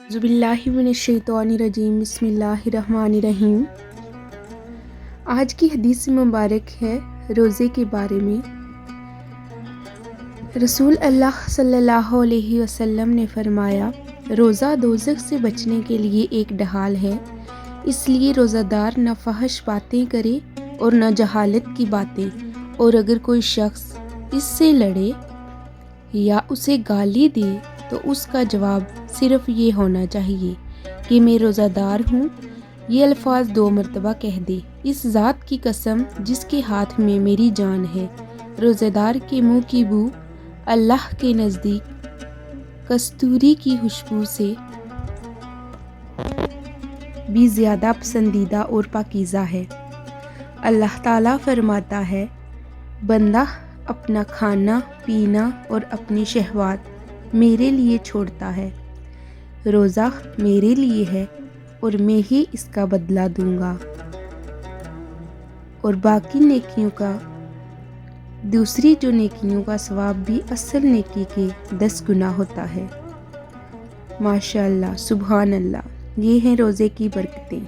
اعوذ باللہ من الشیطان الرجیم، بسم اللہ الرحمن الرحیم۔ آج کی حدیث مبارک ہے روزے کے بارے میں۔ رسول اللہ صلی اللہ علیہ وسلم نے فرمایا، روزہ دوزخ سے بچنے کے لیے ایک ڈھال ہے، اس لیے روزہ دار نہ فحش باتیں کرے اور نہ جہالت کی باتیں، اور اگر کوئی شخص اس سے لڑے یا اسے گالی دے تو اس کا جواب صرف یہ ہونا چاہیے کہ میں روزہ دار ہوں۔ یہ الفاظ 2 مرتبہ کہہ دے۔ اس ذات کی قسم جس کے ہاتھ میں میری جان ہے، روزہ دار کے منہ کی بو اللہ کے نزدیک کستوری کی خوشبو سے بھی زیادہ پسندیدہ اور پاکیزہ ہے۔ اللہ تعالیٰ فرماتا ہے، بندہ اپنا کھانا پینا اور اپنی شہوات میرے لیے چھوڑتا ہے، روزہ میرے لیے ہے اور میں ہی اس کا بدلہ دوں گا، اور باقی نیکیوں کا دوسری جو نیکیوں کا ثواب بھی اصل نیکی کے 10 گنا ہوتا ہے۔ ماشاء اللہ، سبحان اللہ، یہ ہیں روزے کی برکتیں۔